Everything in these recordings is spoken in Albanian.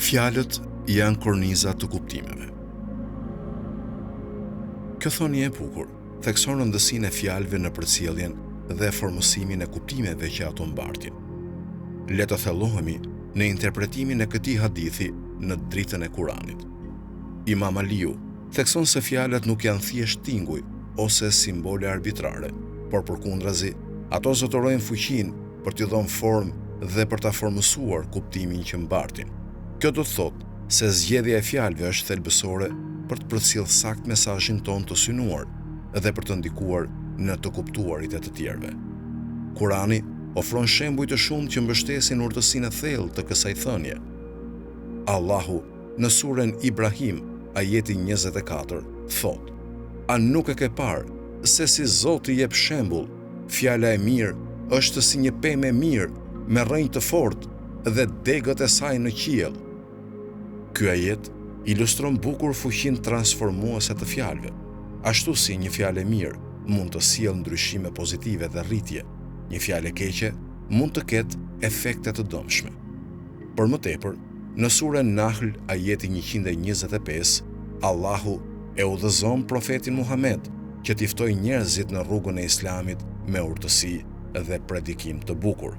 Fjalët janë korniza të kuptimeve. Kjo thonjë e bukur thekson rëndësinë e fjalëve në përcjelljen dhe formësimin e kuptimeve që ato mbartin. Le të thellohemi në interpretimin e këtij hadithi në dritën e Kuranit. Imam Aliu thekson se fjalët nuk janë thjesht tinguj ose simbole arbitrare, por përkundrazi, ato zotërojnë fuqinë për t'i dhënë formë dhe për ta formësuar kuptimin që mbartin. Kjo do të thotë se zgjedhja e fjalëve është thelbësore për të përcjellë sakt mesazhin tonë të synuar dhe për të ndikuar në të kuptuarit e të tjerëve. Kurani ofron shembuj të shumtë që mbështesin urtësinë e thellë të kësaj thënie. Allahu në surën Ibrahim, ajeti 24, thotë: "A nuk e ke parë se si Zoti jep shembull, fjala e mirë është si një pemë e mirë me rrënjë të fortë dhe degët e saj në qiell." Ky ajet ilustron bukur fuqinë transformuese të fjalëve, ashtu si një fjalë e mirë mund të sjellë ndryshime pozitive dhe rritje, një fjalë e keqe mund të ketë efekte të dëmshme. Për më tepër, në surën Nahl, ajeti 125, Allahu e udhëzon profetin Muhammed që t'i ftojë njerëzit në rrugën e Islamit me urtësi dhe predikim të bukur.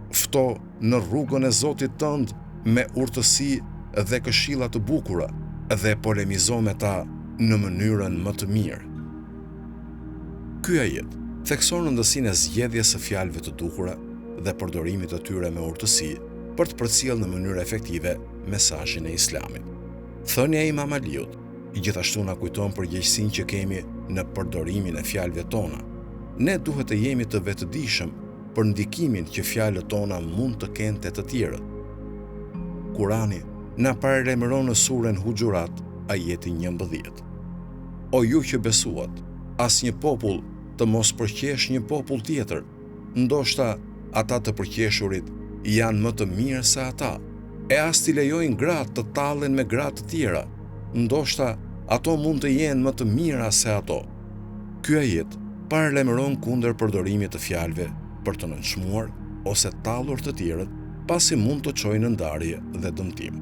Fto në rrugën e Zotit tënd me urtësi dhe këshilla të bukura dhe polemizo me ta në mënyrën më të mirë. Ky ajet thekson rëndësinë e zgjedhjes së fjalëve të dukura dhe përdorimit të tyre me urtësi për të përcjellë në mënyrë efektive mesazhin e Islamit. Thënia e Imam Aliut gjithashtu na kujton përgjegjësinë që kemi në përdorimin e fjalëve tona. Ne duhet të jemi të vetëdijshëm për ndikimin që fjalët tona mund të kenë te të tjerët. Kurani na paralajmëron në surën Huxhurat, ajeti 11. O ju që besuat, asnjë popull të mos përqesh një popull tjetër, ndoshta ata të përqeshurit janë më të mirë se ata, e as t'i lejojnë gratë të tallen me gratë të tjera, ndoshta ato mund të jenë më të mira se ato. Ky ajet paralajmëron kundër përdorimit të fjalëve për të nënçmuar ose tallur të tjerët, pasi mund të çojnë në ndarje dhe dëmtim.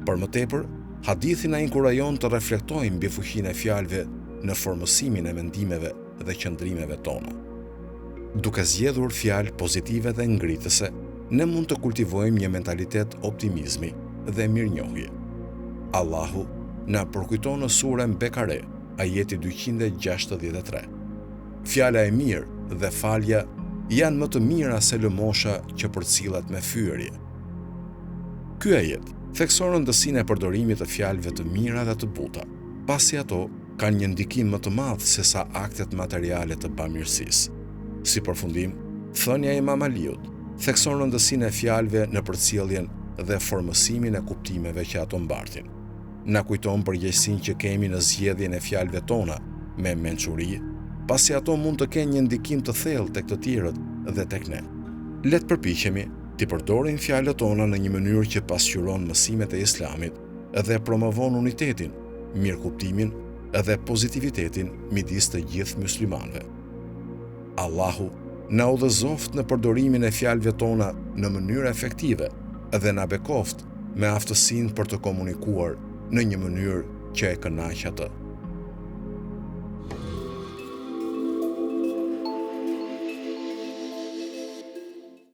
Për më tepër, hadithi na inkurajon të reflektojmë mbi fuqinë e fjalëve në formësimin e mendimeve dhe qëndrimeve tona. Duke zgjedhur fjalë pozitive dhe ngritëse, ne mund të kultivojmë një mentalitet optimizmi dhe mirënjohje. Allahu na përkujton në surën Bekare, ajeti 263. Fjala e mirë dhe falja janë më të mira se lëmosha që përcillet me fyerje. Ky ajet thekson rëndësinë e përdorimit të fjalëve të mira dhe të buta, pasi ato kanë një ndikim më të madh se sa aktet materiale të bamirësisë. Si përfundim, thënia e Imam Aliut thekson rëndësinë e fjalëve në përcjelljen dhe formësimin e kuptimeve që ato mbartin. Na kujton përgjegjësinë që kemi në zgjedhjen e fjalëve tona me mençuri, pasi ato mund të kenë një ndikim të thellë tek të tjerët dhe tek ne. Le të përpiqemi të përdorim fjalët tona në një mënyrë që pasqyron mësimet e Islamit dhe promovon unitetin, mirëkuptimin dhe pozitivitetin midis të gjithë muslimanëve. Allahu na udhëzoft në përdorimin e fjalëve tona në mënyrë efektive dhe na bekoft me aftësinë për të komunikuar në një mënyrë që e kënaq atë.